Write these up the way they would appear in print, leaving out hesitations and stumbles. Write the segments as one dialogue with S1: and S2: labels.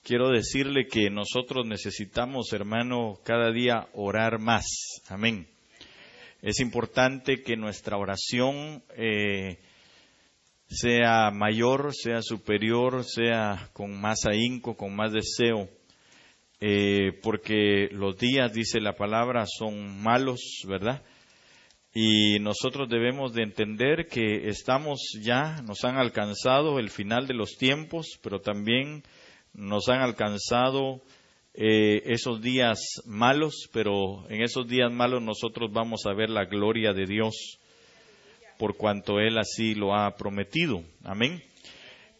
S1: quiero decirle que nosotros necesitamos, hermano, cada día orar más. Amén. Es importante que nuestra oración sea mayor, sea superior, sea con más ahínco, con más deseo, porque los días, dice la palabra, son malos, ¿verdad? Y nosotros debemos de entender que nos han alcanzado el final de los tiempos, pero también nos han alcanzado esos días malos, pero en esos días malos nosotros vamos a ver la gloria de Dios, por cuanto Él así lo ha prometido. Amén.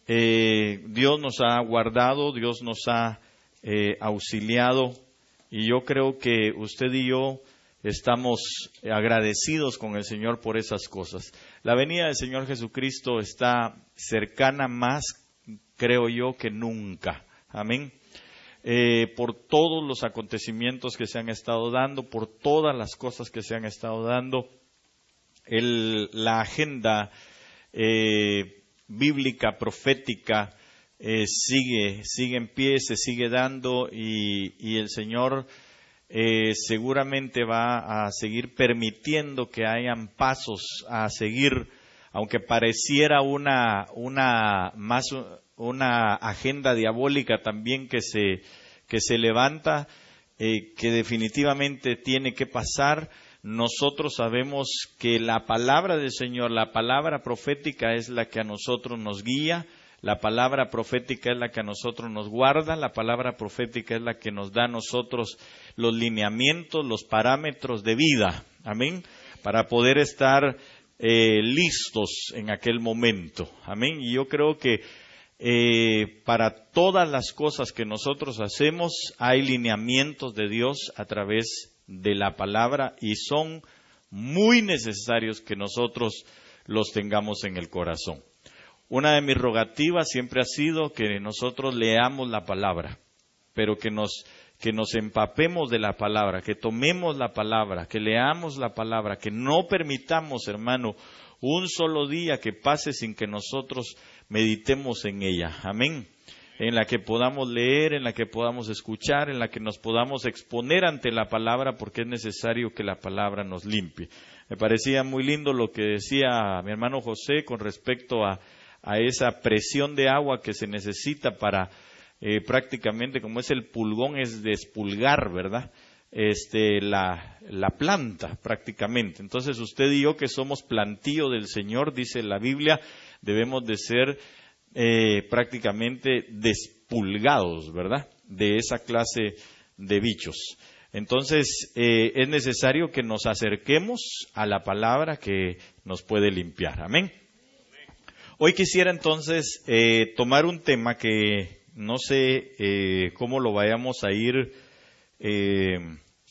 S1: Dios nos ha guardado, Dios nos ha auxiliado, y yo creo que usted y yo estamos agradecidos con el Señor por esas cosas. La venida del Señor Jesucristo está cercana más, creo yo, que nunca. Amén. Por todos los acontecimientos que se han estado dando, por todas las cosas que se han estado dando, la agenda bíblica, profética, sigue en pie, se sigue dando, y el Señor seguramente va a seguir permitiendo que hayan pasos a seguir, aunque pareciera una agenda diabólica también que se levanta, que definitivamente tiene que pasar. Nosotros sabemos que la palabra del Señor, la palabra profética es la que a nosotros nos guía. La palabra profética es la que a nosotros nos guarda, la palabra profética es la que nos da a nosotros los lineamientos, los parámetros de vida, amén, para poder estar listos en aquel momento, amén. Y yo creo que para todas las cosas que nosotros hacemos hay lineamientos de Dios a través de la palabra, y son muy necesarios que nosotros los tengamos en el corazón. Una de mis rogativas siempre ha sido que nosotros leamos la palabra, pero que nos empapemos de la palabra, que tomemos la palabra, que leamos la palabra, que no permitamos, hermano, un solo día que pase sin que nosotros meditemos en ella. Amén. En la que podamos leer, en la que podamos escuchar, en la que nos podamos exponer ante la palabra, porque es necesario que la palabra nos limpie. Me parecía muy lindo lo que decía mi hermano José con respecto a esa presión de agua que se necesita para prácticamente, como es el pulgón, es despulgar, ¿verdad? La planta prácticamente. Entonces usted y yo, que somos plantío del Señor, dice la Biblia, debemos de ser prácticamente despulgados, ¿verdad? De esa clase de bichos. Entonces es necesario que nos acerquemos a la palabra que nos puede limpiar. Amén. Hoy quisiera entonces tomar un tema que no sé cómo lo vayamos a ir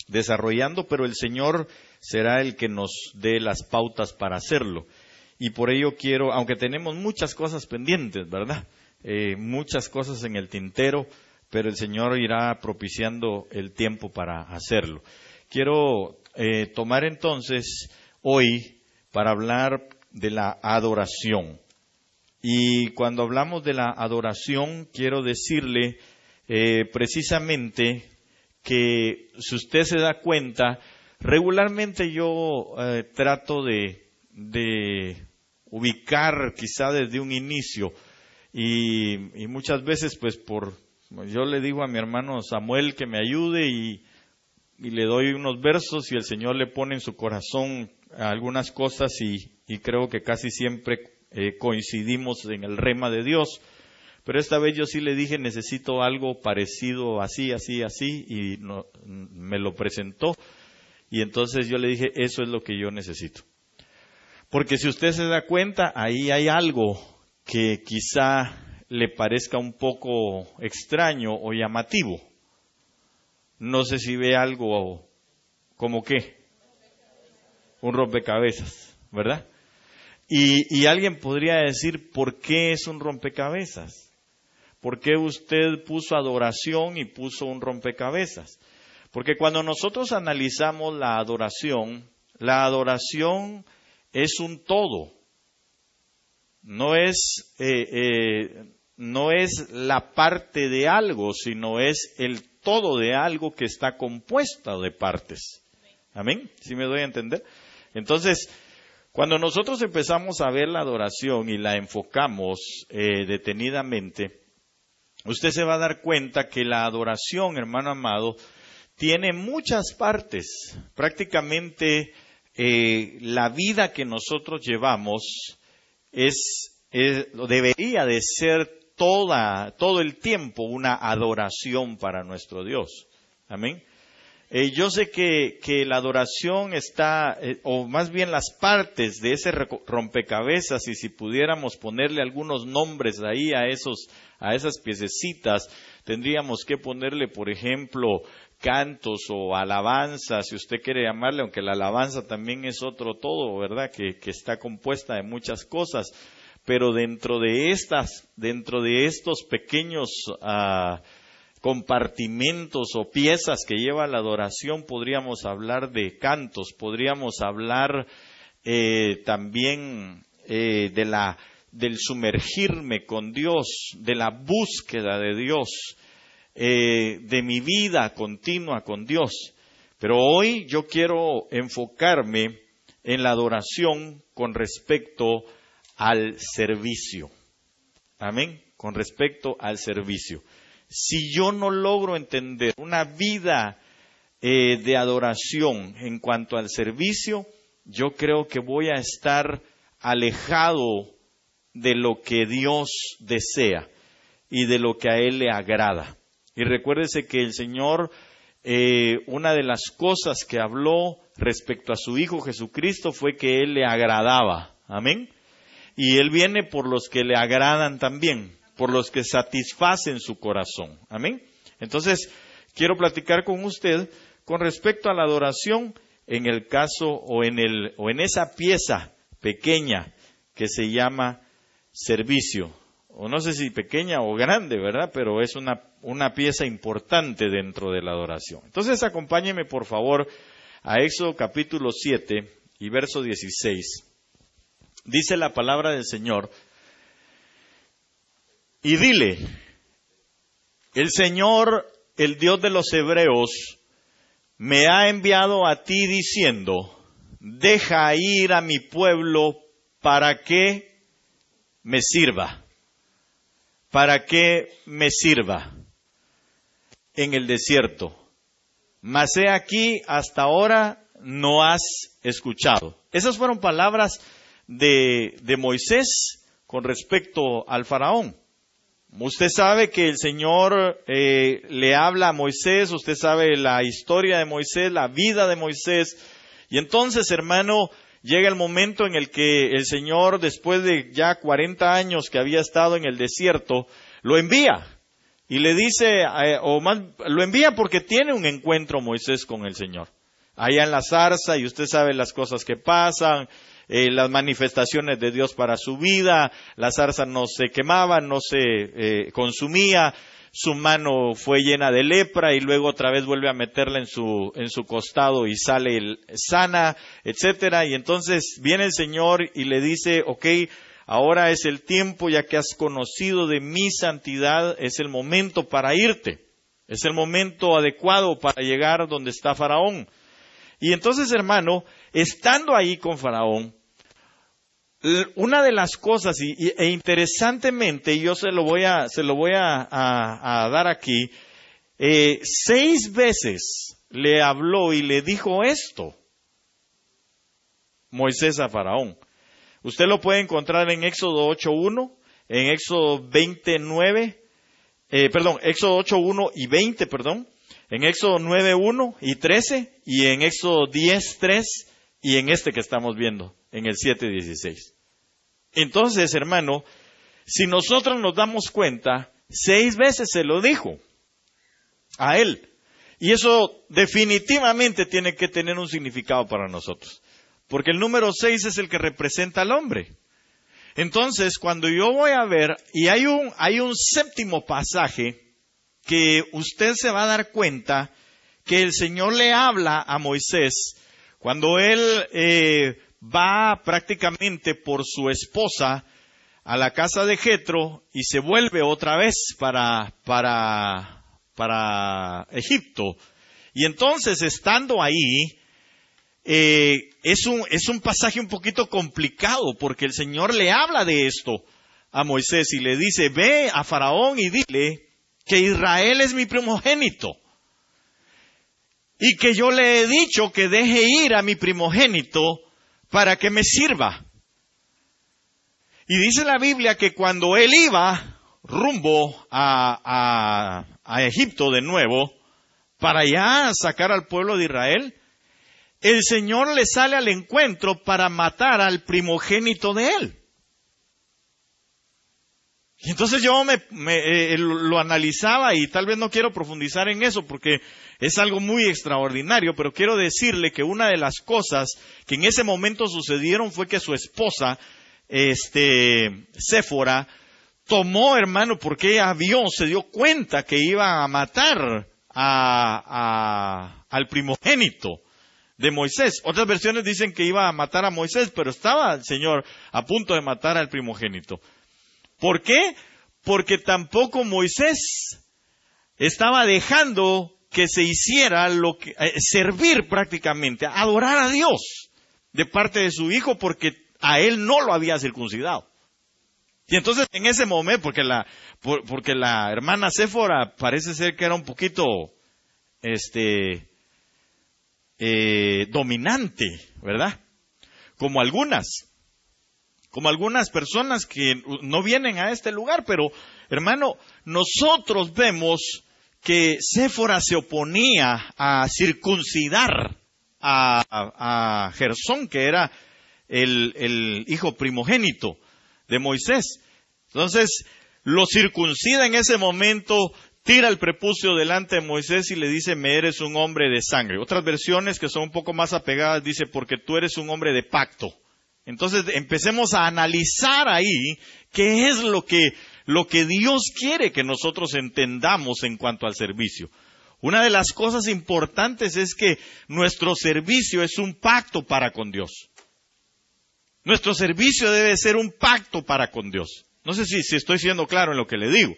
S1: desarrollando, pero el Señor será el que nos dé las pautas para hacerlo. Y por ello quiero, aunque tenemos muchas cosas pendientes, ¿verdad? Muchas cosas en el tintero, pero el Señor irá propiciando el tiempo para hacerlo. Quiero tomar entonces hoy para hablar de la adoración. Y cuando hablamos de la adoración, quiero decirle precisamente que, si usted se da cuenta, regularmente yo trato de ubicar quizá desde un inicio, y muchas veces pues yo le digo a mi hermano Samuel que me ayude, y le doy unos versos, y el Señor le pone en su corazón algunas cosas, y creo que casi siempre coincidimos en el rema de Dios. Pero esta vez yo sí le dije, necesito algo parecido así, y me lo presentó, y entonces yo le dije, eso es lo que yo necesito. Porque si usted se da cuenta, ahí hay algo que quizá le parezca un poco extraño o llamativo. No sé si ve algo como qué, un rompecabezas, ¿verdad? Y alguien podría decir, ¿por qué es un rompecabezas? ¿Por qué usted puso adoración y puso un rompecabezas? Porque cuando nosotros analizamos la adoración es un todo. No es no es la parte de algo, sino es el todo de algo que está compuesta de partes. Amén. ¿Sí me doy a entender? Entonces, cuando nosotros empezamos a ver la adoración y la enfocamos detenidamente, usted se va a dar cuenta que la adoración, hermano amado, tiene muchas partes. Prácticamente la vida que nosotros llevamos debería de ser todo el tiempo una adoración para nuestro Dios. Amén. Yo sé que la adoración está, o más bien las partes de ese rompecabezas, y si pudiéramos ponerle algunos nombres ahí a esas piececitas, tendríamos que ponerle, por ejemplo, cantos o alabanzas, si usted quiere llamarle, aunque la alabanza también es otro todo, ¿verdad? Que está compuesta de muchas cosas, pero dentro de estos pequeños compartimentos o piezas que lleva la adoración, podríamos hablar de cantos, podríamos hablar también del sumergirme con Dios, de la búsqueda de Dios, de mi vida continua con Dios. Pero hoy yo quiero enfocarme en la adoración con respecto al servicio. Amén, con respecto al servicio. Si yo no logro entender una vida de adoración en cuanto al servicio, yo creo que voy a estar alejado de lo que Dios desea y de lo que a Él le agrada. Y recuérdese que el Señor, una de las cosas que habló respecto a su Hijo Jesucristo fue que Él le agradaba. Amén. Y Él viene por los que le agradan también, por los que satisfacen su corazón. Amén. Entonces, quiero platicar con usted con respecto a la adoración en el caso o en esa pieza pequeña que se llama servicio. O no sé si pequeña o grande, ¿verdad? Pero es una pieza importante dentro de la adoración. Entonces, acompáñeme por favor a Éxodo capítulo 7 y verso 16. Dice la palabra del Señor: y dile, el Señor, el Dios de los hebreos, me ha enviado a ti diciendo, deja ir a mi pueblo para que me sirva. Para que me sirva en el desierto. Mas he aquí, hasta ahora no has escuchado. Esas fueron palabras de Moisés con respecto al faraón. Usted sabe que el Señor le habla a Moisés, usted sabe la historia de Moisés, la vida de Moisés. Y entonces, hermano, llega el momento en el que el Señor, después de ya 40 años que había estado en el desierto, lo envía. Y le dice, lo envía porque tiene un encuentro Moisés con el Señor. Allá en la zarza, y usted sabe las cosas que pasan, las manifestaciones de Dios para su vida. La zarza no se quemaba, no se consumía, su mano fue llena de lepra y luego otra vez vuelve a meterla en su costado y sale sana, etcétera. Y entonces viene el Señor y le dice, ok, ahora es el tiempo, ya que has conocido de mi santidad, es el momento para irte, es el momento adecuado para llegar donde está Faraón. Y entonces, hermano, estando ahí con Faraón, una de las cosas, e interesantemente, yo se lo voy a dar aquí, 6 veces le habló y le dijo esto Moisés a Faraón. Usted lo puede encontrar en Éxodo 8.1, en Éxodo 29, Éxodo 8.1 y 20, en Éxodo 9.1 y 13, y en Éxodo 10.3, y en este que estamos viendo, en el 7.16. Entonces, hermano, si nosotros nos damos cuenta, 6 veces se lo dijo a él. Y eso definitivamente tiene que tener un significado para nosotros. Porque el número 6 es el que representa al hombre. Entonces, cuando yo voy a ver, y hay un séptimo pasaje que usted se va a dar cuenta que el Señor le habla a Moisés cuando él va prácticamente por su esposa a la casa de Jetro y se vuelve otra vez para Egipto. Y entonces, estando ahí, es un pasaje un poquito complicado, porque el Señor le habla de esto a Moisés y le dice: ve a Faraón y dile que Israel es mi primogénito, y que yo le he dicho que deje ir a mi primogénito para que me sirva. Y dice la Biblia que cuando él iba rumbo a Egipto de nuevo, para ya sacar al pueblo de Israel, el Señor le sale al encuentro para matar al primogénito de él. Y entonces yo lo analizaba, y tal vez no quiero profundizar en eso porque es algo muy extraordinario, pero quiero decirle que una de las cosas que en ese momento sucedieron fue que su esposa, Séfora, tomó, hermano, porque ella se dio cuenta que iba a matar al primogénito de Moisés. Otras versiones dicen que iba a matar a Moisés, pero estaba el Señor a punto de matar al primogénito. ¿Por qué? Porque tampoco Moisés estaba dejando que se hiciera servir prácticamente, adorar a Dios de parte de su hijo, porque a él no lo había circuncidado. Y entonces en ese momento, porque la hermana Séfora parece ser que era un poquito dominante, ¿verdad? Como algunas personas que no vienen a este lugar, pero hermano, nosotros vemos que Séfora se oponía a circuncidar a Gersón, que era el hijo primogénito de Moisés. Entonces, lo circuncida en ese momento, tira el prepucio delante de Moisés y le dice: me eres un hombre de sangre. Otras versiones que son un poco más apegadas dice: porque tú eres un hombre de pacto. Entonces empecemos a analizar ahí qué es lo que Dios quiere que nosotros entendamos en cuanto al servicio. Una de las cosas importantes es que nuestro servicio es un pacto para con Dios. Nuestro servicio debe ser un pacto para con Dios. No sé si estoy siendo claro en lo que le digo.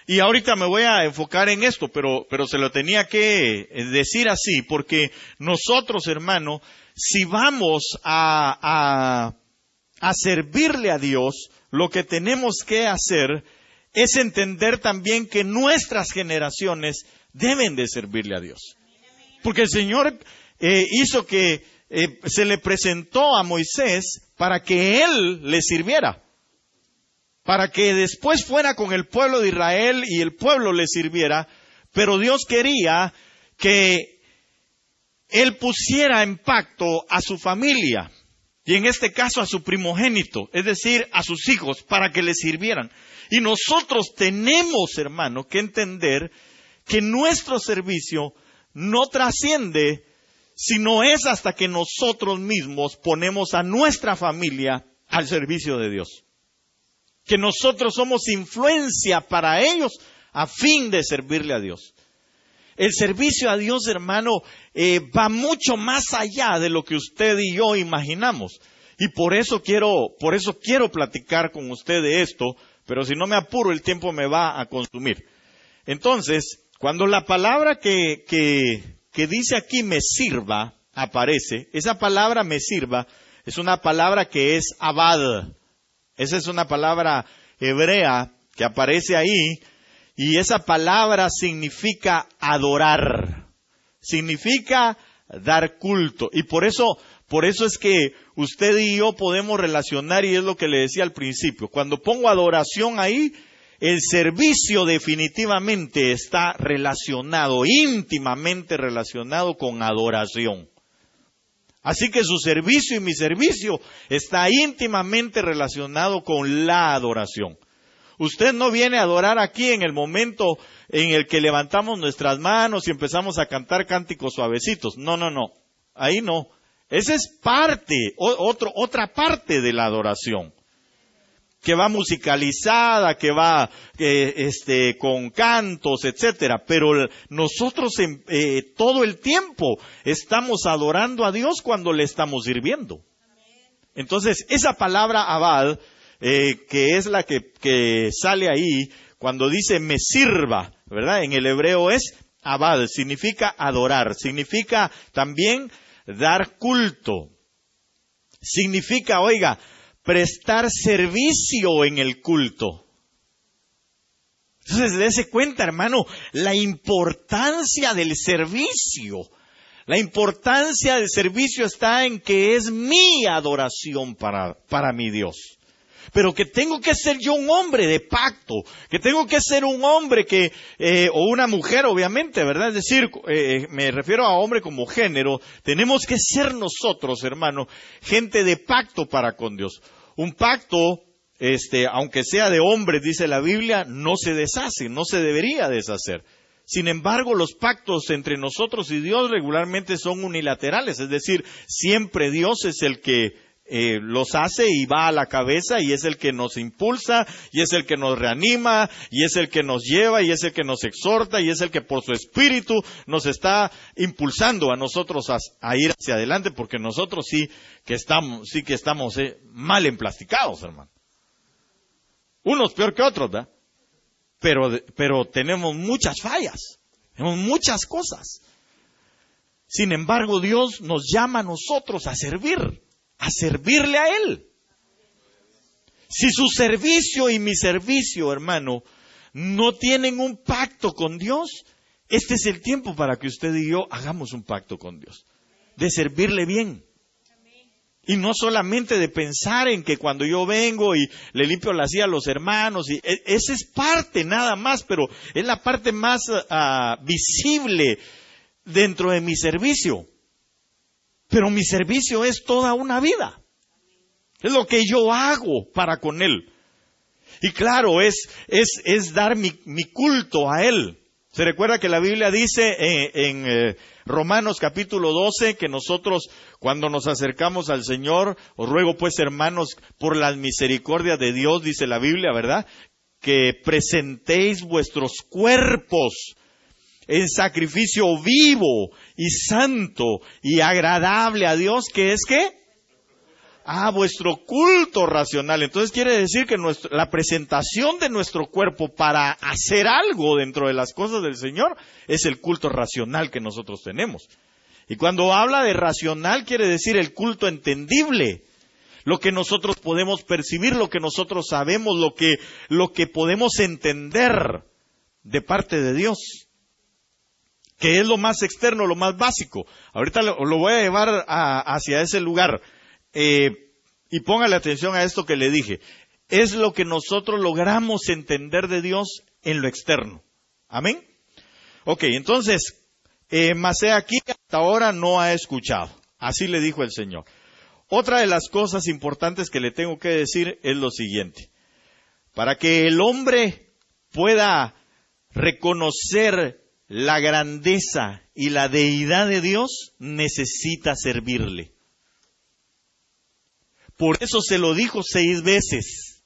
S1: Y ahorita me voy a enfocar en esto, pero se lo tenía que decir así, porque nosotros, hermano, si vamos a servirle a Dios, lo que tenemos que hacer es entender también que nuestras generaciones deben de servirle a Dios. Porque el Señor hizo que se le presentó a Moisés para que él le sirviera, para que después fuera con el pueblo de Israel y el pueblo le sirviera, pero Dios quería que él pusiera en pacto a su familia, y en este caso a su primogénito, es decir, a sus hijos, para que le sirvieran. Y nosotros tenemos, hermano, que entender que nuestro servicio no trasciende, sino es hasta que nosotros mismos ponemos a nuestra familia al servicio de Dios. Que nosotros somos influencia para ellos a fin de servirle a Dios. El servicio a Dios, hermano, va mucho más allá de lo que usted y yo imaginamos. Y por eso quiero platicar con usted de esto, pero si no me apuro, el tiempo me va a consumir. Entonces, cuando la palabra que dice aquí me sirva aparece, esa palabra me sirva es una palabra que es abad. Esa es una palabra hebrea que aparece ahí, y esa palabra significa adorar, significa dar culto. Y por eso es que usted y yo podemos relacionar, y es lo que le decía al principio, cuando pongo adoración ahí, el servicio definitivamente está relacionado, íntimamente relacionado con adoración. Así que su servicio y mi servicio está íntimamente relacionado con la adoración. Usted no viene a adorar aquí en el momento en el que levantamos nuestras manos y empezamos a cantar cánticos suavecitos. No. Ahí no. Esa es otra parte de la adoración, que va musicalizada, que va con cantos, etcétera. Pero nosotros todo el tiempo estamos adorando a Dios cuando le estamos sirviendo. Entonces, esa palabra abad que es la que sale ahí cuando dice me sirva, ¿verdad? En el hebreo es abad, significa adorar, significa también dar culto, significa, oiga, prestar servicio en el culto. Entonces, dése cuenta, hermano, la importancia del servicio. La importancia del servicio está en que es mi adoración para mi Dios. Pero que tengo que ser yo un hombre de pacto, que tengo que ser un hombre o una mujer, obviamente, ¿verdad? Es decir, me refiero a hombre como género, tenemos que ser nosotros, hermano, gente de pacto para con Dios. Un pacto, aunque sea de hombres, dice la Biblia, no se deshace, no se debería deshacer. Sin embargo, los pactos entre nosotros y Dios regularmente son unilaterales, es decir, siempre Dios es el que los hace y va a la cabeza y es el que nos impulsa y es el que nos reanima y es el que nos lleva y es el que nos exhorta y es el que por su espíritu nos está impulsando a nosotros a ir hacia adelante, porque nosotros sí que estamos mal emplasticados, hermano. Unos peor que otros, ¿verdad? Pero tenemos muchas fallas, tenemos muchas cosas. Sin embargo, Dios nos llama a nosotros a servirle a Él. Si su servicio y mi servicio, hermano, no tienen un pacto con Dios, este es el tiempo para que usted y yo hagamos un pacto con Dios, de servirle bien. Y no solamente de pensar en que cuando yo vengo y le limpio la silla a los hermanos, y esa es parte nada más, pero es la parte más visible dentro de mi servicio. Pero mi servicio es toda una vida. Es lo que yo hago para con Él. Y claro, es dar mi culto a Él. Se recuerda que la Biblia dice en Romanos capítulo 12 que nosotros cuando nos acercamos al Señor, os ruego pues hermanos por las misericordias de Dios, dice la Biblia, ¿verdad? Que presentéis vuestros cuerpos en sacrificio vivo y santo y agradable a Dios, que es ¿qué? Vuestro culto racional. Entonces quiere decir que la presentación de nuestro cuerpo para hacer algo dentro de las cosas del Señor es el culto racional que nosotros tenemos. Y cuando habla de racional quiere decir el culto entendible. Lo que nosotros podemos percibir, lo que nosotros sabemos, lo que podemos entender de parte de Dios. Que es lo más externo, lo más básico. Ahorita lo voy a llevar hacia ese lugar. Y póngale atención a esto que le dije. Es lo que nosotros logramos entender de Dios en lo externo. ¿Amén? Ok, entonces, mas he aquí hasta ahora no ha escuchado. Así le dijo el Señor. Otra de las cosas importantes que le tengo que decir es lo siguiente. Para que el hombre pueda reconocer la grandeza y la deidad de Dios, necesita servirle. Por eso se lo dijo 6 veces.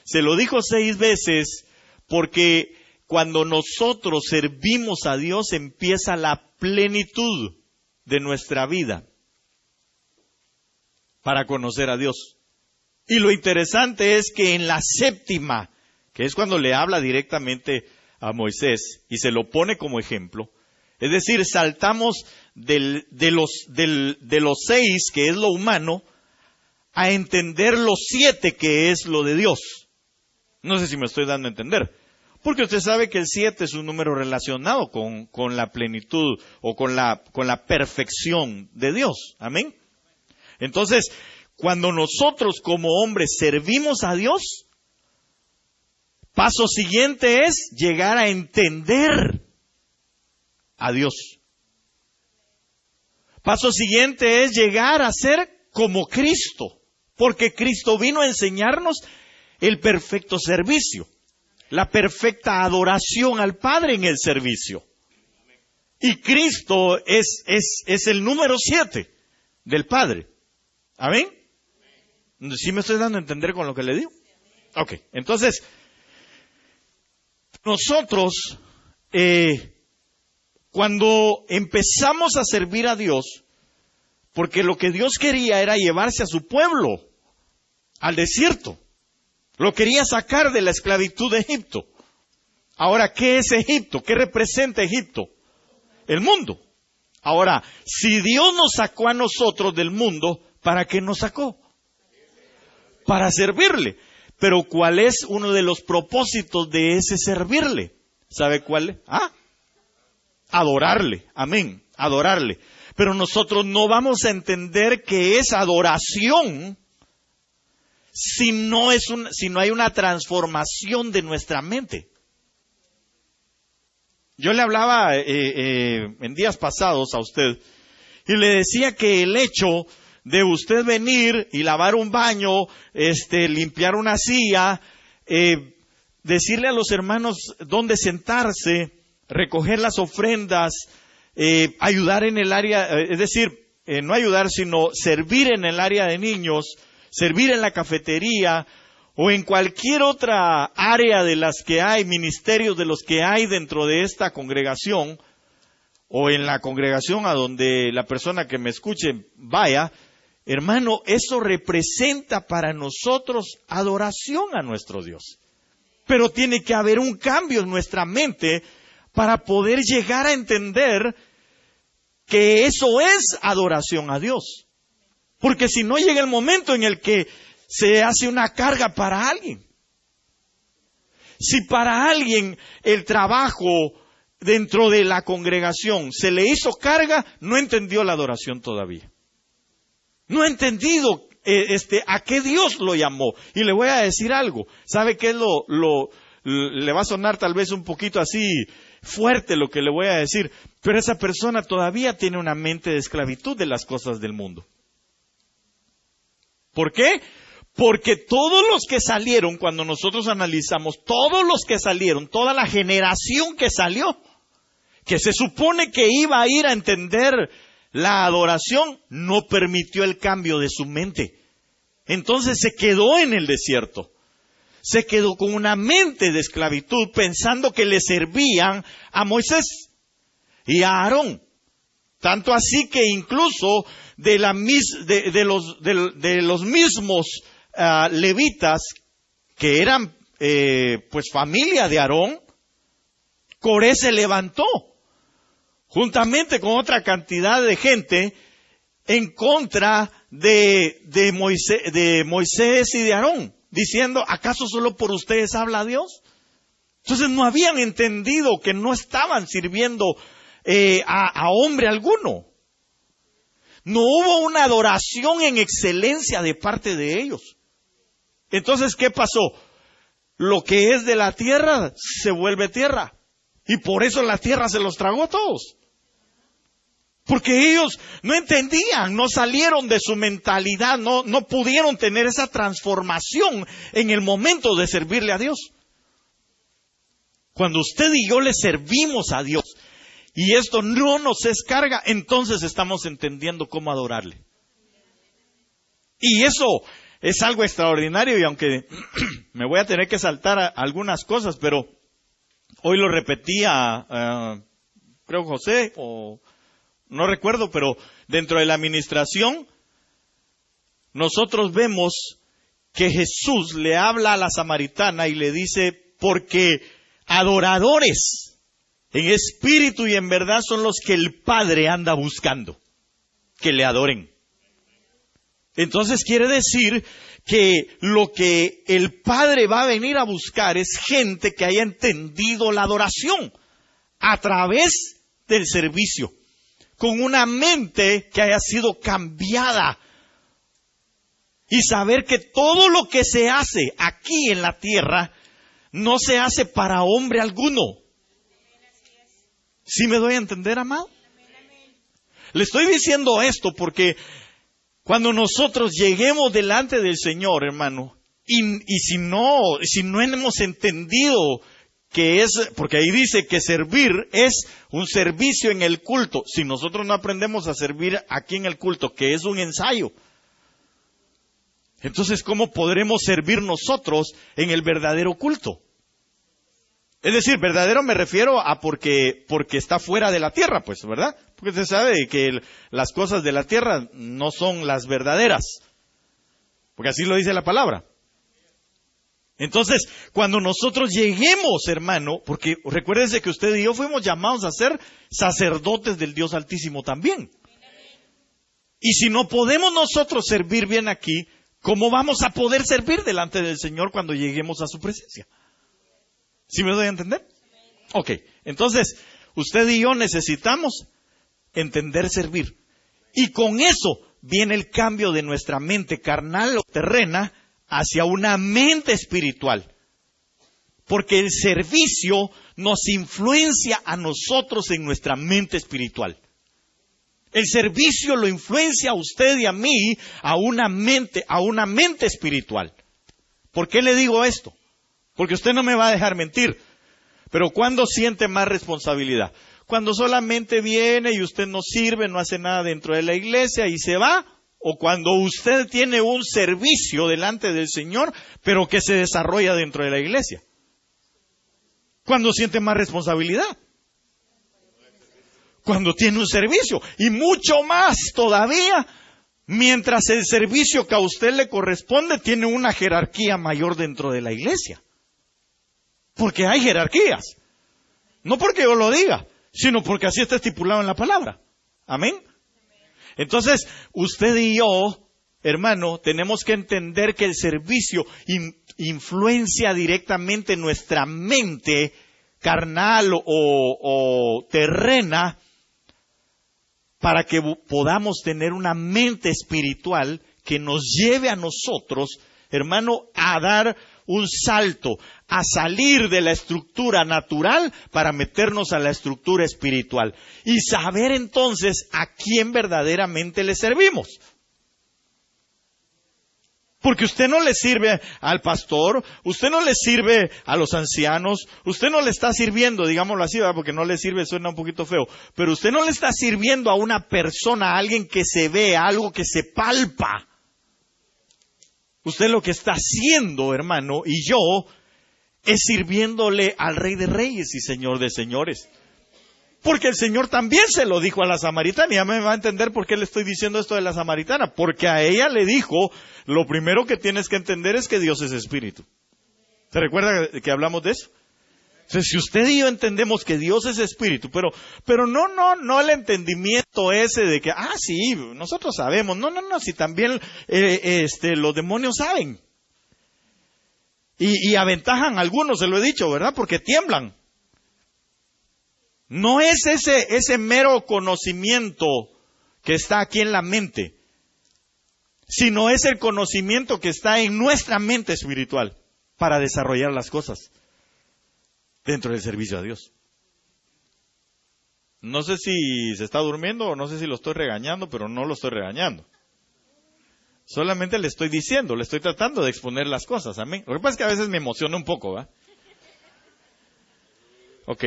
S1: Se lo dijo 6 veces porque cuando nosotros servimos a Dios empieza la plenitud de nuestra vida para conocer a Dios. Y lo interesante es que en la 7ª, que es cuando le habla directamente a Moisés y se lo pone como ejemplo, es decir, saltamos de los 6, que es lo humano, a entender los 7, que es lo de Dios. No sé si me estoy dando a entender. Porque usted sabe que el 7 es un número relacionado con la plenitud o con la perfección de Dios. Amén. Entonces, cuando nosotros como hombres servimos a Dios, paso siguiente es llegar a entender a Dios. Paso siguiente es llegar a ser como Cristo. Porque Cristo vino a enseñarnos el perfecto servicio, la perfecta adoración al Padre en el servicio. Y Cristo es el número 7 del Padre. ¿Amén? ¿Sí me estoy dando a entender con lo que le digo? Ok, entonces, nosotros, cuando empezamos a servir a Dios, porque lo que Dios quería era llevarse a su pueblo al desierto. Lo quería sacar de la esclavitud de Egipto. Ahora, ¿qué es Egipto? ¿Qué representa Egipto? El mundo. Ahora, si Dios nos sacó a nosotros del mundo, ¿para qué nos sacó? Para servirle. Pero ¿cuál es uno de los propósitos de ese servirle? ¿Sabe cuál? Adorarle. Amén. Adorarle. Pero nosotros no vamos a entender que es adoración si no hay una transformación de nuestra mente. Yo le hablaba en días pasados a usted y le decía que el hecho de usted venir y lavar un baño, limpiar una silla, decirle a los hermanos dónde sentarse, recoger las ofrendas, ayudar en el área, es decir, no ayudar, sino servir en el área de niños, servir en la cafetería o en cualquier otra área de las que hay, ministerios de los que hay dentro de esta congregación, o en la congregación a donde la persona que me escuche vaya, hermano, eso representa para nosotros adoración a nuestro Dios. Pero tiene que haber un cambio en nuestra mente para poder llegar a entender que eso es adoración a Dios. Porque si no llega el momento en el que se hace una carga para alguien. Si para alguien el trabajo dentro de la congregación se le hizo carga, no entendió la adoración todavía. No ha entendido a qué Dios lo llamó. Y le voy a decir algo. ¿Sabe qué le va a sonar tal vez un poquito así fuerte lo que le voy a decir? Pero esa persona todavía tiene una mente de esclavitud de las cosas del mundo. ¿Por qué? Porque todos los que salieron, cuando nosotros analizamos, todos los que salieron, toda la generación que salió, que se supone que iba a ir a entender la adoración, no permitió el cambio de su mente. Entonces se quedó en el desierto. Se quedó con una mente de esclavitud pensando que le servían a Moisés y a Aarón. Tanto así que incluso de los mismos levitas que eran pues familia de Aarón, Coré se levantó juntamente con otra cantidad de gente en contra de Moisés y de Aarón, diciendo, ¿acaso solo por ustedes habla Dios? Entonces no habían entendido que no estaban sirviendo a hombre alguno. No hubo una adoración en excelencia de parte de ellos. Entonces, ¿qué pasó? Lo que es de la tierra se vuelve tierra. Y por eso la tierra se los tragó a todos. Porque ellos no entendían, no salieron de su mentalidad, no pudieron tener esa transformación en el momento de servirle a Dios. Cuando usted y yo le servimos a Dios y esto no nos es carga, entonces estamos entendiendo cómo adorarle. Y eso es algo extraordinario, y aunque me voy a tener que saltar algunas cosas, pero hoy lo repetía, creo José, o no recuerdo, pero dentro de la administración, nosotros vemos que Jesús le habla a la samaritana y le dice, porque adoradores en espíritu y en verdad son los que el Padre anda buscando, que le adoren. Entonces quiere decir que lo que el Padre va a venir a buscar es gente que haya entendido la adoración a través del servicio, con una mente que haya sido cambiada y saber que todo lo que se hace aquí en la tierra no se hace para hombre alguno. ¿Sí me doy a entender, amado? Le estoy diciendo esto porque cuando nosotros lleguemos delante del Señor, hermano, y si no hemos entendido que es, porque ahí dice que servir es un servicio en el culto. Si nosotros no aprendemos a servir aquí en el culto, que es un ensayo, entonces ¿cómo podremos servir nosotros en el verdadero culto? Es decir, verdadero me refiero a porque está fuera de la tierra, pues, ¿verdad? Porque usted sabe que las cosas de la tierra no son las verdaderas. porque así lo dice la palabra. Entonces, cuando nosotros lleguemos, hermano, porque recuérdense que usted y yo fuimos llamados a ser sacerdotes del Dios Altísimo también. Y si no podemos nosotros servir bien aquí, ¿cómo vamos a poder servir delante del Señor cuando lleguemos a su presencia? ¿Sí me doy a entender? Ok, entonces, usted y yo necesitamos entender servir. Y con eso viene el cambio de nuestra mente carnal o terrena hacia una mente espiritual. Porque el servicio nos influencia a nosotros en nuestra mente espiritual. El servicio lo influencia a usted y a mí a una mente espiritual. ¿Por qué le digo esto? Porque usted no me va a dejar mentir. Pero ¿cuándo siente más responsabilidad? Cuando solamente viene y usted no sirve, no hace nada dentro de la iglesia y se va. O cuando usted tiene un servicio delante del Señor, pero que se desarrolla dentro de la iglesia. ¿Cuándo siente más responsabilidad? Cuando tiene un servicio. Y mucho más todavía, mientras el servicio que a usted le corresponde tiene una jerarquía mayor dentro de la iglesia. Porque hay jerarquías. No porque yo lo diga, sino porque así está estipulado en la palabra. Amén. Entonces, usted y yo, hermano, tenemos que entender que el servicio influencia directamente nuestra mente carnal o terrena para que podamos tener una mente espiritual que nos lleve a nosotros, hermano, a dar un salto, a salir de la estructura natural para meternos a la estructura espiritual. Y saber entonces a quién verdaderamente le servimos. Porque usted no le sirve al pastor, usted no le sirve a los ancianos, usted no le está sirviendo, digámoslo así, ¿verdad? Porque no le sirve, suena un poquito feo, pero usted no le está sirviendo a una persona, a alguien que se ve, a algo que se palpa. Usted lo que está haciendo, hermano, y yo, es sirviéndole al Rey de Reyes y Señor de Señores. Porque el Señor también se lo dijo a la samaritana. Y ya me va a entender por qué le estoy diciendo esto de la samaritana. Porque a ella le dijo, lo primero que tienes que entender es que Dios es espíritu. ¿Se recuerda que hablamos de eso? Entonces, si usted y yo entendemos que Dios es espíritu, pero no el entendimiento ese de que, sí, nosotros sabemos. No, si también los demonios saben. Y aventajan a algunos, se lo he dicho, ¿verdad? Porque tiemblan. No es ese mero conocimiento que está aquí en la mente, sino es el conocimiento que está en nuestra mente espiritual para desarrollar las cosas dentro del servicio a Dios. No sé si se está durmiendo o no sé si lo estoy regañando, pero no lo estoy regañando. Solamente le estoy diciendo, le estoy tratando de exponer las cosas. Amén. Lo que pasa es que a veces me emociona un poco, ¿verdad? Ok.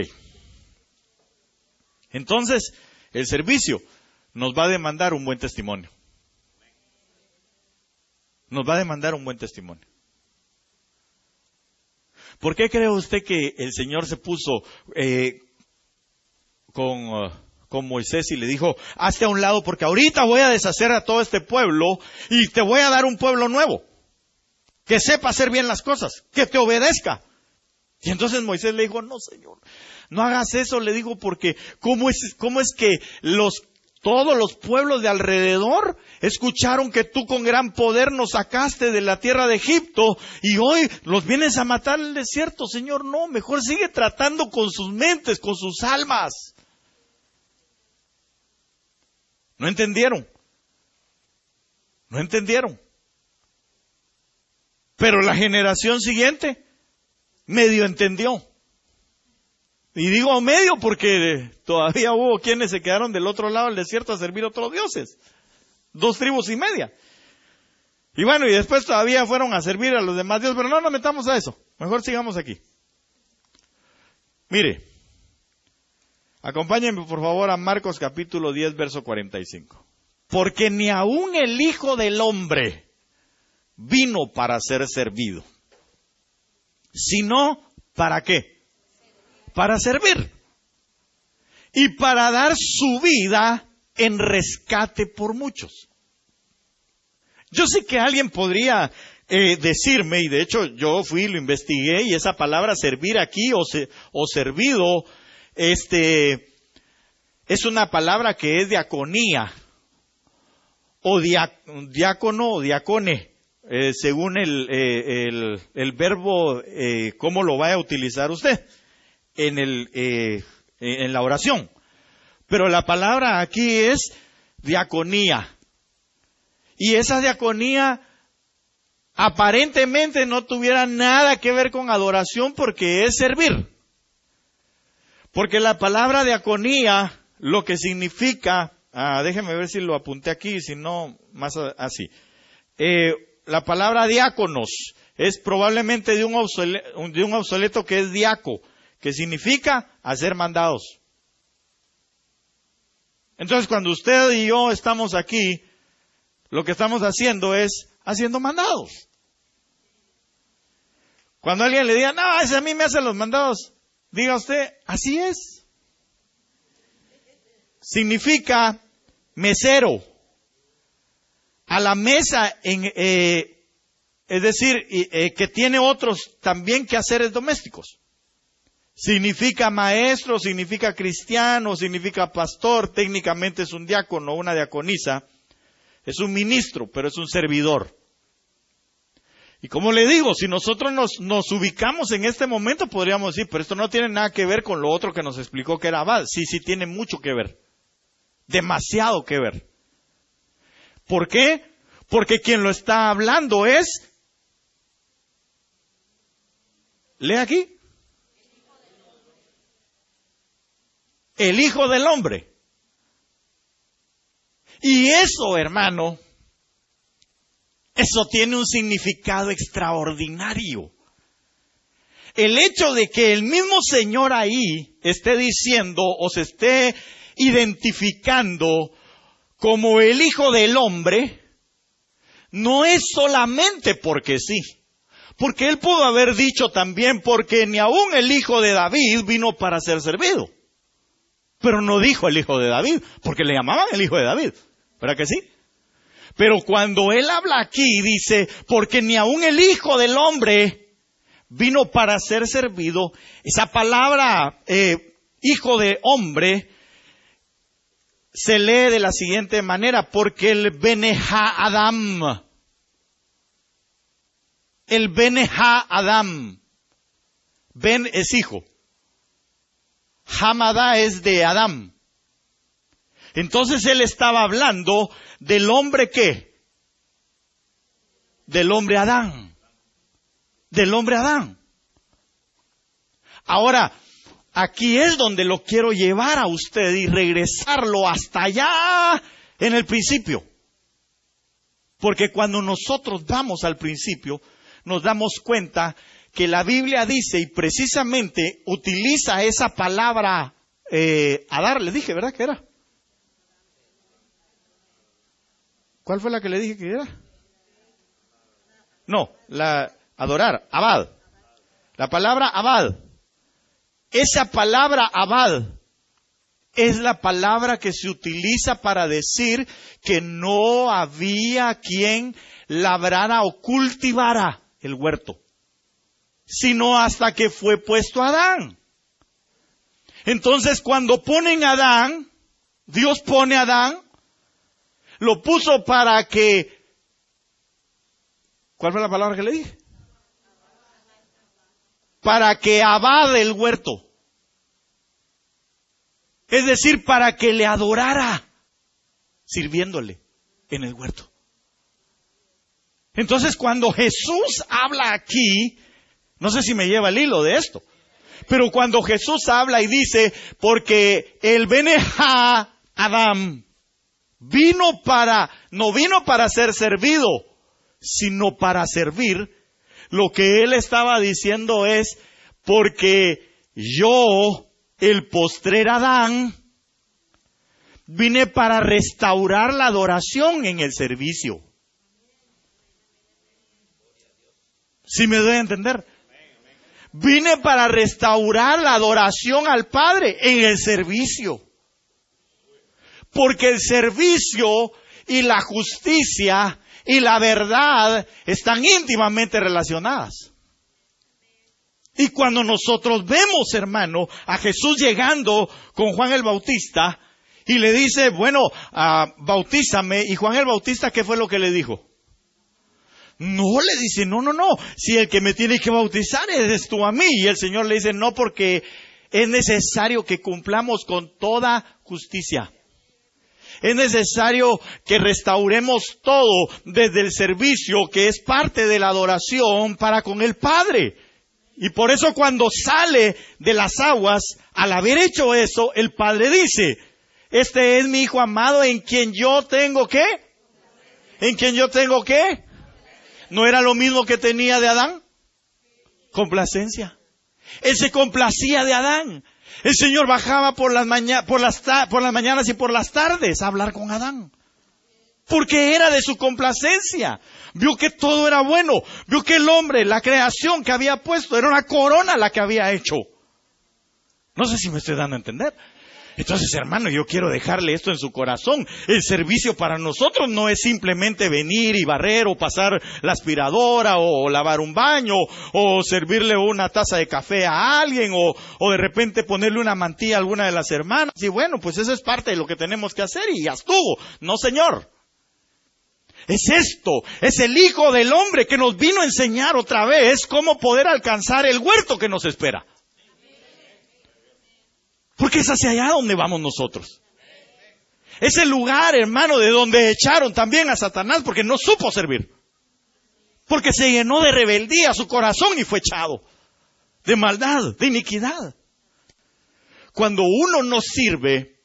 S1: Entonces, el servicio nos va a demandar un buen testimonio. Nos va a demandar un buen testimonio. ¿Por qué cree usted que el Señor se puso con Moisés y le dijo, hazte a un lado porque ahorita voy a deshacer a todo este pueblo y te voy a dar un pueblo nuevo, que sepa hacer bien las cosas, que te obedezca? Y entonces Moisés le dijo, no, Señor, no hagas eso, le digo, porque ¿cómo es que todos los pueblos de alrededor escucharon que tú con gran poder nos sacaste de la tierra de Egipto y hoy los vienes a matar en el desierto? Señor, no, mejor sigue tratando con sus mentes, con sus almas. No entendieron. Pero la generación siguiente medio entendió. Y digo medio porque todavía hubo quienes se quedaron del otro lado del desierto a servir a otros dioses. 2 tribus y media. Y bueno, y después todavía fueron a servir a los demás dioses, pero no nos metamos a eso. Mejor sigamos aquí. Mire, acompáñenme por favor a Marcos capítulo 10, verso 45. Porque ni aun el Hijo del Hombre vino para ser servido, sino ¿para qué? Para servir y para dar su vida en rescate por muchos. Yo sé que alguien podría decirme, y de hecho yo fui y lo investigué, y esa palabra servir aquí o servido, es una palabra que es diaconía, o diácono o diacone, según el verbo, cómo lo vaya a utilizar usted en la oración. Pero la palabra aquí es diaconía. Y esa diaconía aparentemente no tuviera nada que ver con adoración porque es servir. Porque la palabra diaconía, lo que significa, déjeme ver si lo apunté aquí, si no, más así. La palabra diáconos es probablemente de un obsoleto que es diaco, que significa hacer mandados. Entonces, cuando usted y yo estamos aquí, lo que estamos haciendo es haciendo mandados. Cuando alguien le diga, no, ese a mí me hace los mandados, diga usted, así es. Significa mesero. A la mesa, es decir, que tiene otros también quehaceres domésticos. Significa maestro, significa cristiano, significa pastor, técnicamente es un diácono, una diaconisa, es un ministro, pero es un servidor. Y como le digo, si nosotros nos ubicamos en este momento, podríamos decir, pero esto no tiene nada que ver con lo otro que nos explicó que era abad. Sí, sí tiene mucho que ver, demasiado que ver. ¿Por qué? Porque quien lo está hablando es, lee aquí, el Hijo del Hombre. Y eso, hermano, eso tiene un significado extraordinario. El hecho de que el mismo Señor ahí esté diciendo o se esté identificando como el Hijo del Hombre, no es solamente porque sí. Porque Él pudo haber dicho también, porque ni aún el Hijo de David vino para ser servido. Pero no dijo el Hijo de David, porque le llamaban el Hijo de David. ¿Verdad que sí? Pero cuando Él habla aquí, dice, porque ni aún el Hijo del Hombre vino para ser servido. Esa palabra, Hijo de Hombre, se lee de la siguiente manera, porque el Bene Ha-Adam, Ben es hijo, Hamadá es de Adán. Entonces Él estaba hablando del hombre ¿qué? Del hombre Adán. Del hombre Adán. Ahora, aquí es donde lo quiero llevar a usted y regresarlo hasta allá en el principio. Porque cuando nosotros vamos al principio, nos damos cuenta que la Biblia dice, y precisamente utiliza esa palabra, adar, le dije, ¿verdad que era? ¿Cuál fue la que le dije que era? No, adorar, abad. La palabra abad. Esa palabra abad es la palabra que se utiliza para decir que no había quien labrara o cultivara el huerto, sino hasta que fue puesto Adán. Entonces, cuando ponen a Adán, Dios pone a Adán, lo puso para que, ¿cuál fue la palabra que le dije? Para que abade el huerto. Es decir, para que le adorara, sirviéndole en el huerto. Entonces, cuando Jesús habla aquí, no sé si me lleva el hilo de esto, pero cuando Jesús habla y dice, porque el Bene Ha-Adam no vino para ser servido, sino para servir, lo que Él estaba diciendo es, porque yo, el postrer Adán, vine para restaurar la adoración en el servicio. ¿Sí me doy a entender? Vine para restaurar la adoración al Padre en el servicio. Porque el servicio y la justicia y la verdad están íntimamente relacionadas. Y cuando nosotros vemos, hermano, a Jesús llegando con Juan el Bautista y le dice, bueno, bautízame, y Juan el Bautista, ¿qué fue lo que le dijo? No, le dice, no, si el que me tiene que bautizar eres tú a mí. Y el Señor le dice, no, porque es necesario que cumplamos con toda justicia. Es necesario que restauremos todo desde el servicio, que es parte de la adoración, para con el Padre. Y por eso cuando sale de las aguas, al haber hecho eso, el Padre dice, este es mi Hijo amado en quien yo tengo ¿qué? ¿En quien yo tengo qué? ¿No era lo mismo que tenía de Adán? Complacencia. Él se complacía de Adán. El Señor bajaba por las mañanas y por las tardes a hablar con Adán. Porque era de su complacencia. Vio que todo era bueno. Vio que el hombre, la creación que había puesto, era una corona la que había hecho. No sé si me estoy dando a entender. Entonces, hermano, yo quiero dejarle esto en su corazón. El servicio para nosotros no es simplemente venir y barrer o pasar la aspiradora o lavar un baño o servirle una taza de café a alguien o de repente ponerle una mantilla a alguna de las hermanas. Y bueno, pues eso es parte de lo que tenemos que hacer y ya estuvo. No, señor. Es esto, es el Hijo del Hombre que nos vino a enseñar otra vez cómo poder alcanzar el huerto que nos espera. Porque es hacia allá donde vamos nosotros. Es el lugar, hermano, de donde echaron también a Satanás porque no supo servir. Porque se llenó de rebeldía su corazón y fue echado. De maldad, de iniquidad. Cuando uno no sirve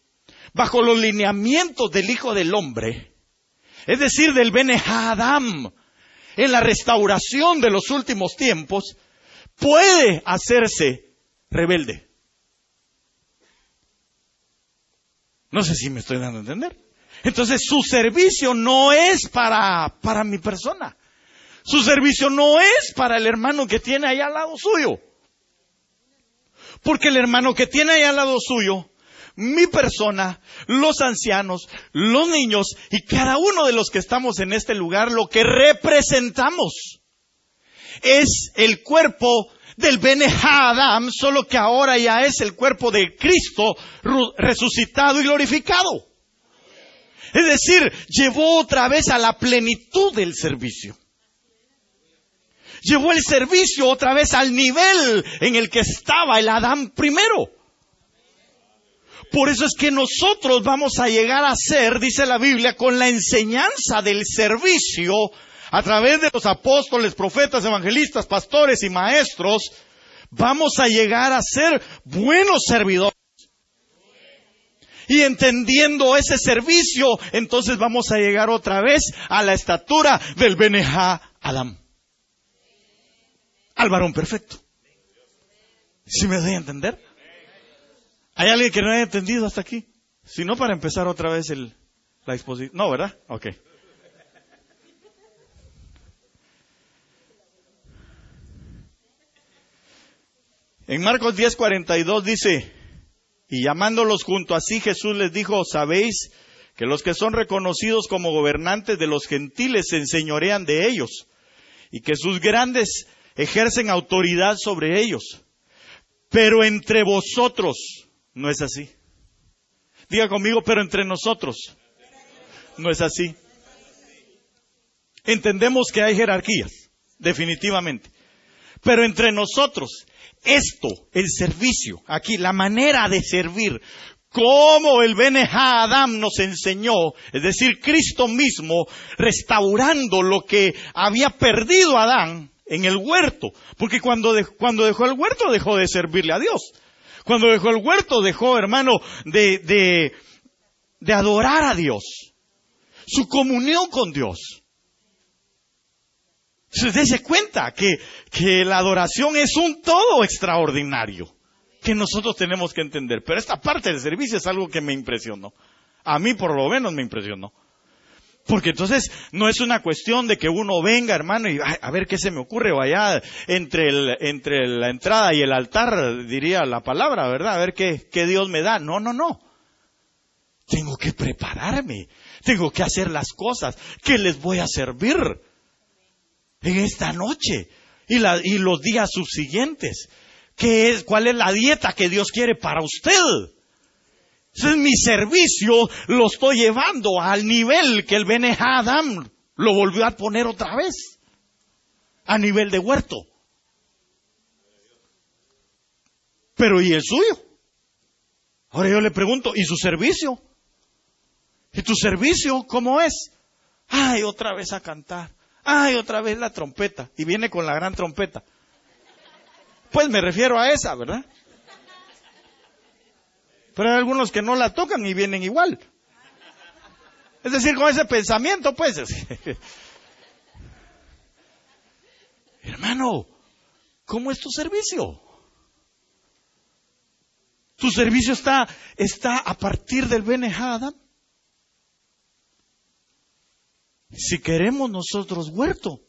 S1: bajo los lineamientos del Hijo del Hombre, es decir, del Bene Adam, en la restauración de los últimos tiempos, puede hacerse rebelde. No sé si me estoy dando a entender. Entonces su servicio no es para mi persona. Su servicio no es para el hermano que tiene ahí al lado suyo. Porque el hermano que tiene ahí al lado suyo, mi persona, los ancianos, los niños y cada uno de los que estamos en este lugar, lo que representamos es el cuerpo del Bene Adam, solo que ahora ya es el cuerpo de Cristo resucitado y glorificado. Es decir, llevó otra vez a la plenitud del servicio. Llevó el servicio otra vez al nivel en el que estaba el Adán primero. Por eso es que nosotros vamos a llegar a ser, dice la Biblia, con la enseñanza del servicio, a través de los apóstoles, profetas, evangelistas, pastores y maestros, vamos a llegar a ser buenos servidores. Y entendiendo ese servicio, entonces vamos a llegar otra vez a la estatura del Bene Adam. Al varón perfecto. ¿Sí me doy a entender? ¿Hay alguien que no haya entendido hasta aquí? Si no, para empezar otra vez la exposición. No, ¿verdad? Ok. En Marcos 10:42 dice, y llamándolos junto a sí, Jesús les dijo, ¿sabéis que los que son reconocidos como gobernantes de los gentiles se enseñorean de ellos? Y que sus grandes ejercen autoridad sobre ellos. Pero entre vosotros no es así. Diga conmigo, pero entre nosotros no es así. Entendemos que hay jerarquías, definitivamente. Pero entre nosotros, esto, el servicio, aquí, la manera de servir, como el Bene Adam nos enseñó, es decir, Cristo mismo restaurando lo que había perdido Adán en el huerto. Porque cuando dejó el huerto, dejó de servirle a Dios. Cuando dejó el huerto, dejó, hermano, de adorar a Dios. Su comunión con Dios. Se dése cuenta que la adoración es un todo extraordinario que nosotros tenemos que entender. Pero esta parte del servicio es algo que me impresionó. A mí por lo menos me impresionó. Porque entonces no es una cuestión de que uno venga, hermano, y a ver qué se me ocurre, o allá entre la entrada y el altar, diría la palabra, ¿verdad? A ver qué Dios me da. No. Tengo que prepararme, tengo que hacer las cosas que les voy a servir en esta noche y los días subsiguientes. ¿Cuál es la dieta que Dios quiere para usted? Entonces mi servicio lo estoy llevando al nivel que el Bene Adam lo volvió a poner otra vez, a nivel de huerto. Pero ¿y el suyo? Ahora yo le pregunto, ¿y su servicio? ¿Y tu servicio cómo es? Ay, otra vez a cantar. Ay, otra vez la trompeta. Y viene con la gran trompeta. Pues me refiero a esa, ¿verdad? Pero hay algunos que no la tocan y vienen igual. Es decir, con ese pensamiento, pues. Hermano, ¿cómo es tu servicio? ¿Tu servicio está a partir del Bene Adam? Si queremos nosotros huerto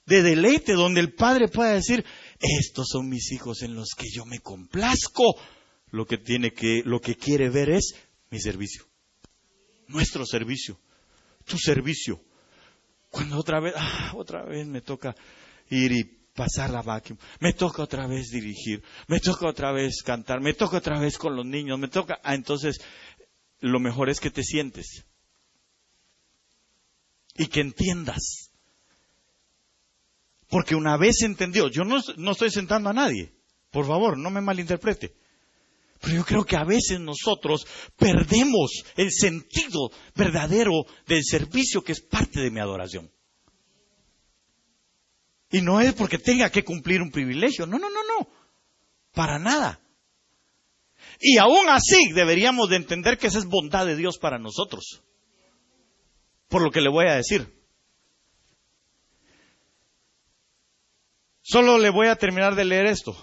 S1: de deleite, donde el Padre pueda decir, estos son mis hijos en los que yo me complazco, lo que quiere ver es mi servicio, nuestro servicio, tu servicio. Cuando otra vez me toca ir y pasar la vacuum, me toca otra vez dirigir, me toca otra vez cantar, me toca otra vez con los niños, entonces lo mejor es que te sientes y que entiendas. Porque una vez entendió, yo no estoy sentando a nadie, por favor, no me malinterprete. Pero yo creo que a veces nosotros perdemos el sentido verdadero del servicio que es parte de mi adoración. Y no es porque tenga que cumplir un privilegio, no, para nada. Y aún así deberíamos de entender que esa es bondad de Dios para nosotros. Por lo que le voy a decir. Solo le voy a terminar de leer esto.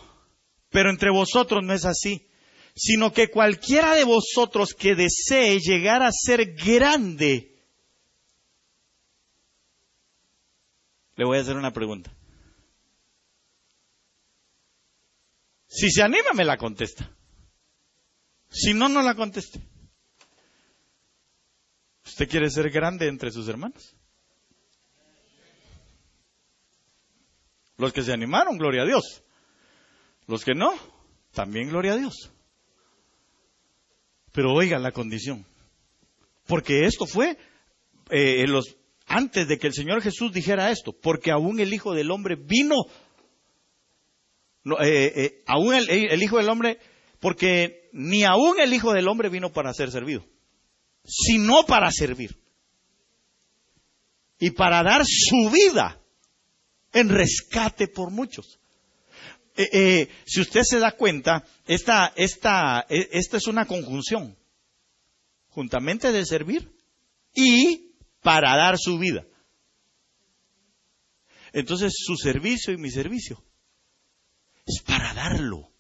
S1: Pero entre vosotros no es así, sino que cualquiera de vosotros que desee llegar a ser grande. Le voy a hacer una pregunta. Si se anima, me la contesta. Si no, no la conteste. ¿Usted quiere ser grande entre sus hermanos? Los que se animaron, gloria a Dios. Los que no, también gloria a Dios. Pero oigan la condición. Porque esto fue antes de que el Señor Jesús dijera esto. Porque aún el Hijo del Hombre vino. Aún el Hijo del Hombre, porque ni aún el Hijo del Hombre vino para ser servido, sino para servir. Y para dar su vida en rescate por muchos. Si usted se da cuenta, esta es una conjunción. Juntamente de servir y para dar su vida. Entonces su servicio y mi servicio es para darlo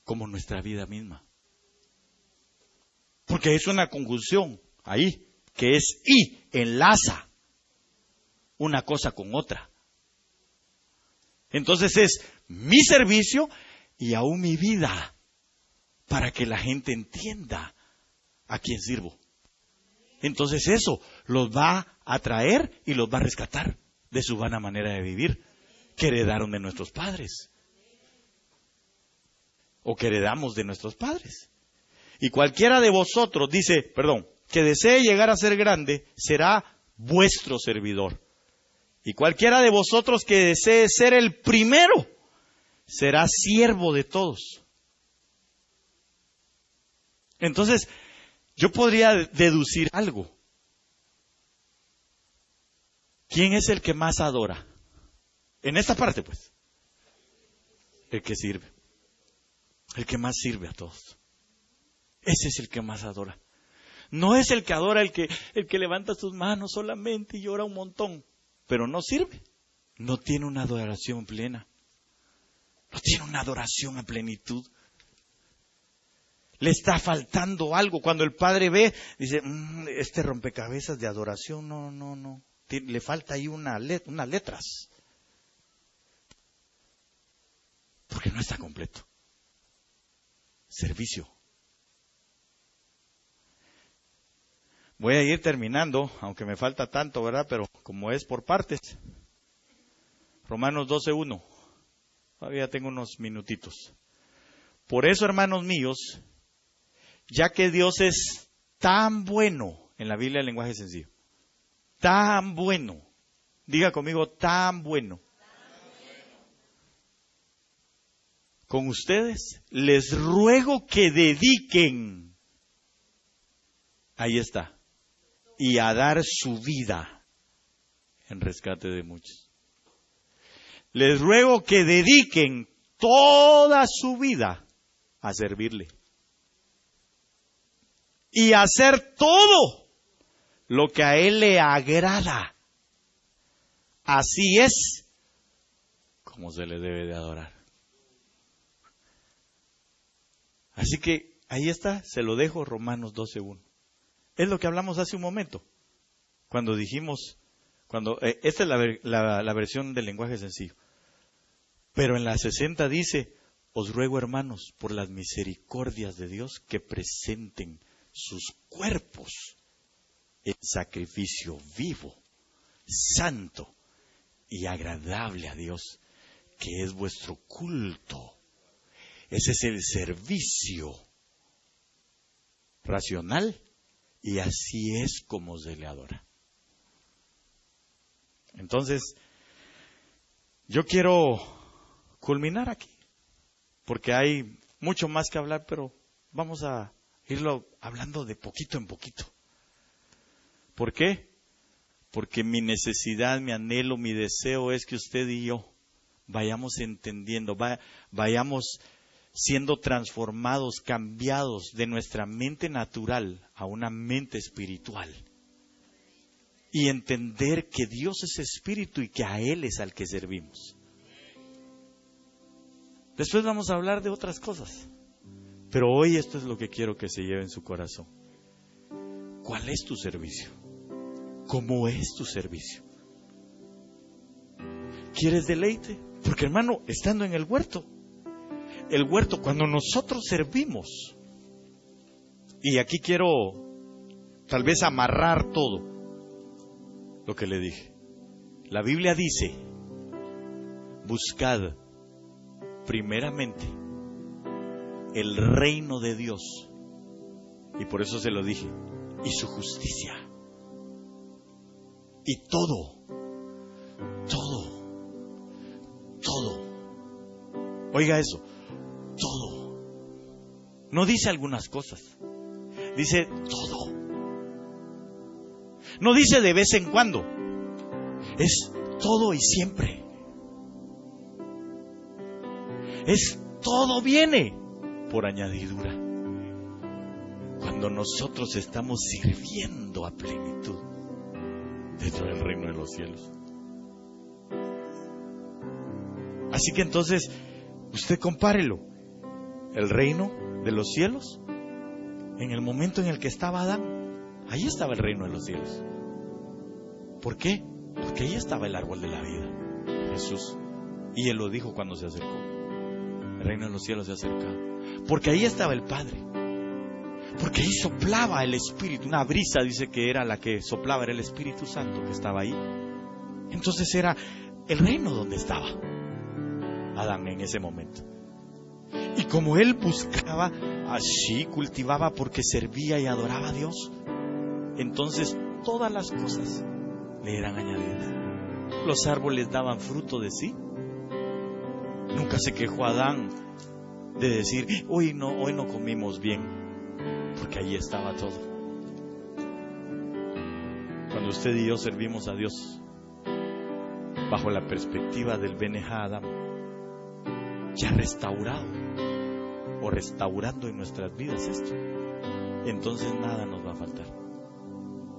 S1: como nuestra vida misma. Porque es una conjunción ahí, que es y enlaza una cosa con otra. Entonces es mi servicio y aún mi vida para que la gente entienda a quién sirvo. Entonces eso los va a atraer y los va a rescatar de su vana manera de vivir que heredaron de nuestros padres o que heredamos de nuestros padres. Y cualquiera de vosotros, que desee llegar a ser grande, será vuestro servidor. Y cualquiera de vosotros que desee ser el primero, será siervo de todos. Entonces, yo podría deducir algo. ¿Quién es el que más adora? En esta parte, pues. El que sirve. El que más sirve a todos. Ese es el que más adora. No es el que adora el que levanta sus manos solamente y llora un montón, pero no sirve. No tiene una adoración plena. No tiene una adoración a plenitud. Le está faltando algo. Cuando el Padre ve, dice, este rompecabezas de adoración, no. Le falta ahí unas letras. Porque no está completo. Servicio. Voy a ir terminando, aunque me falta tanto, ¿verdad? Pero como es por partes. Romanos 12:1. Todavía tengo unos minutitos. Por eso, hermanos míos, ya que Dios es tan bueno, en la Biblia el lenguaje sencillo, tan bueno, diga conmigo, tan bueno. Con ustedes les ruego que dediquen, ahí está, y a dar su vida en rescate de muchos. Les ruego que dediquen toda su vida a servirle y a hacer todo lo que a Él le agrada. Así es como se le debe de adorar. Así que ahí está, se lo dejo, Romanos 12:1. Es lo que hablamos hace un momento, cuando dijimos, esta es la versión del lenguaje sencillo. Pero en la 60 dice, os ruego, hermanos, por las misericordias de Dios, que presenten sus cuerpos en sacrificio vivo, santo y agradable a Dios, que es vuestro culto. Ese es el servicio racional y así es como se le adora. Entonces, yo quiero culminar aquí, porque hay mucho más que hablar, pero vamos a irlo hablando de poquito en poquito. ¿Por qué? Porque mi necesidad, mi anhelo, mi deseo es que usted y yo vayamos entendiendo, vayamos siendo transformados, cambiados de nuestra mente natural a una mente espiritual. Y entender que Dios es espíritu y que a Él es al que servimos. Después vamos a hablar de otras cosas. Pero hoy esto es lo que quiero que se lleve en su corazón. ¿Cuál es tu servicio? ¿Cómo es tu servicio? ¿Quieres deleite? Porque, hermano, estando en el huerto, cuando nosotros servimos, y aquí quiero tal vez amarrar todo lo que le dije. La Biblia dice, buscad primeramente el reino de Dios, y por eso se lo dije, y su justicia, y todo, oiga eso, todo. No dice algunas cosas, dice todo. No dice de vez en cuando, es todo y siempre. Es todo viene por añadidura. Cuando nosotros estamos sirviendo a plenitud dentro del reino de los cielos. Así que entonces, usted compárelo. El reino de los cielos, en el momento en el que estaba Adán, ahí estaba el reino de los cielos. ¿Por qué? Porque ahí estaba el árbol de la vida, Jesús. Y Él lo dijo cuando se acercó. El reino de los cielos se ha acercado. Porque ahí estaba el Padre. Porque ahí soplaba el Espíritu. Una brisa dice que era la que soplaba, era el Espíritu Santo que estaba ahí. Entonces era el reino donde estaba Adán en ese momento. Y como él buscaba, así cultivaba porque servía y adoraba a Dios, entonces todas las cosas le eran añadidas. Los árboles daban fruto de sí. Nunca se quejó Adán de decir, hoy no comimos bien, porque ahí estaba todo. Cuando usted y yo servimos a Dios bajo la perspectiva del Bene Adam, ya restaurado o restaurando en nuestras vidas esto, entonces nada nos va a faltar.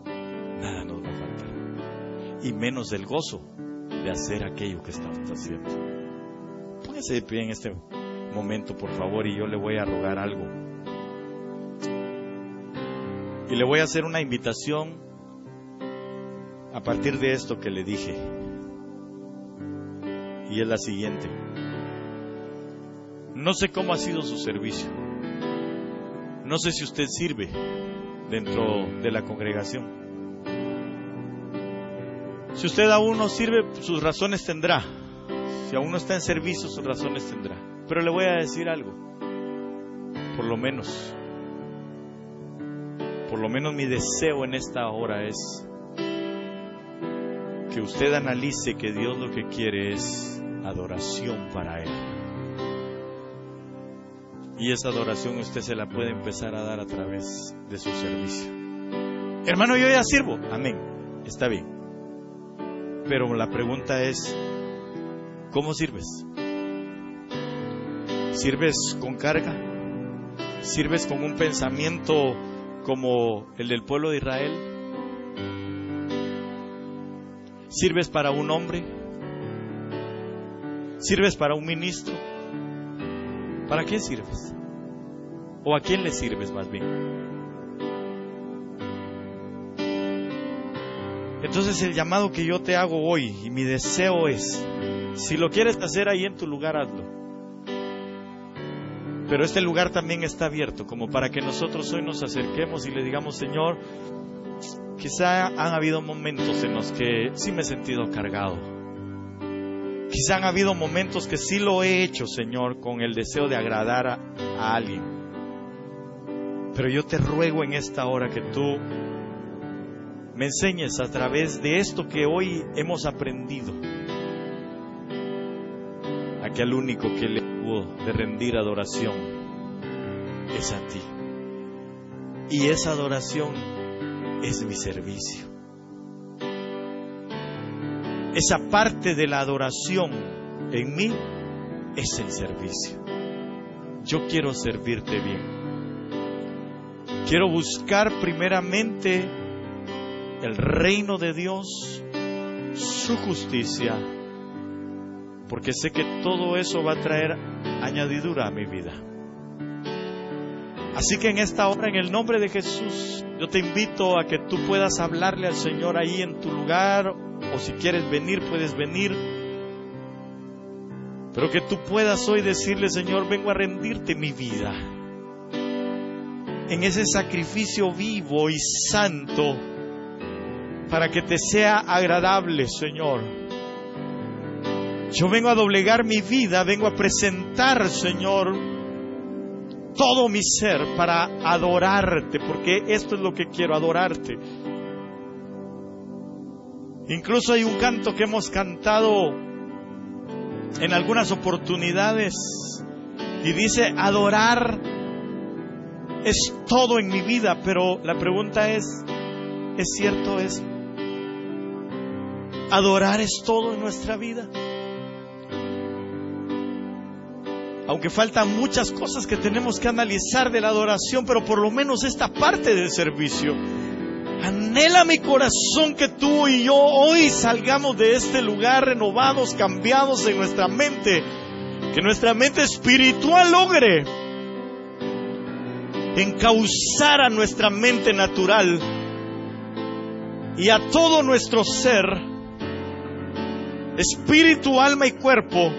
S1: Nada nos va a faltar. Y menos el gozo de hacer aquello que estamos haciendo. Póngase de pie en este momento, por favor, y yo le voy a rogar algo. Y le voy a hacer una invitación a partir de esto que le dije. Y es la siguiente. No sé cómo ha sido su servicio. No sé si usted sirve dentro de la congregación. Si usted aún no sirve, sus razones tendrá. Si aún no está en servicio, sus razones tendrá. Pero le voy a decir algo. Por lo menos mi deseo en esta hora es que usted analice que Dios lo que quiere es adoración para Él. Y esa adoración usted se la puede empezar a dar a través de su servicio. Hermano, yo ya sirvo. Amén. Está bien. Pero la pregunta es, ¿cómo sirves? ¿Sirves con carga? ¿Sirves con un pensamiento como el del pueblo de Israel? ¿Sirves para un hombre? ¿Sirves para un ministro? ¿Para qué sirves? ¿O a quién le sirves más bien? Entonces el llamado que yo te hago hoy y mi deseo es, si lo quieres hacer ahí en tu lugar, hazlo. Pero este lugar también está abierto como para que nosotros hoy nos acerquemos y le digamos, Señor, quizá han habido momentos en los que sí me he sentido cargado. Quizá han habido momentos que sí lo he hecho, Señor, con el deseo de agradar a alguien. Pero yo te ruego en esta hora que tú me enseñes a través de esto que hoy hemos aprendido, a que al único que le hubo de rendir adoración es a ti. Y esa adoración es mi servicio. Esa parte de la adoración en mí es el servicio. Yo quiero servirte bien. Quiero buscar primeramente el reino de Dios, su justicia, porque sé que todo eso va a traer añadidura a mi vida. Así que en esta hora, en el nombre de Jesús, yo te invito a que tú puedas hablarle al Señor ahí en tu lugar, o si quieres venir, puedes venir. Pero que tú puedas hoy decirle, Señor, vengo a rendirte mi vida en ese sacrificio vivo y santo, para que te sea agradable, Señor. Yo vengo a doblegar mi vida, vengo a presentar, Señor, todo mi ser para adorarte, porque esto es lo que quiero, adorarte. Incluso hay un canto que hemos cantado en algunas oportunidades y dice, adorar es todo en mi vida, pero la pregunta ¿es cierto eso? ¿Adorar es todo en nuestra vida? Aunque faltan muchas cosas que tenemos que analizar de la adoración, pero por lo menos esta parte del servicio. Anhela mi corazón que tú y yo hoy salgamos de este lugar renovados, cambiados en nuestra mente, que nuestra mente espiritual logre encauzar a nuestra mente natural y a todo nuestro ser, espíritu, alma y cuerpo,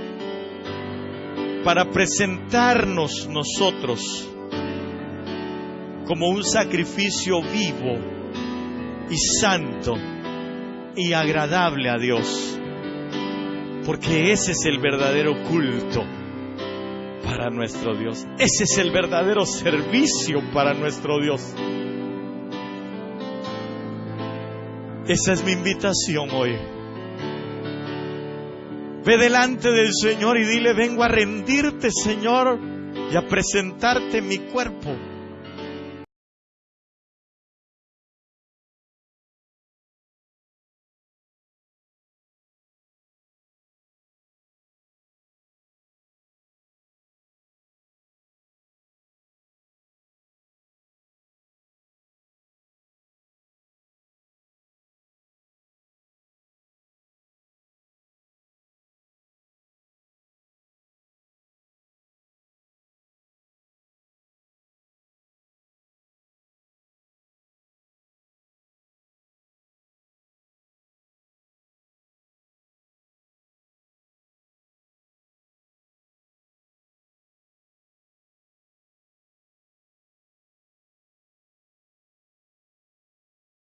S1: para presentarnos nosotros como un sacrificio vivo y santo y agradable a Dios, porque ese es el verdadero culto para nuestro Dios. Ese es el verdadero servicio para nuestro Dios. Esa es mi invitación hoy. Ve delante del Señor y dile, vengo a rendirte, Señor, y a presentarte mi cuerpo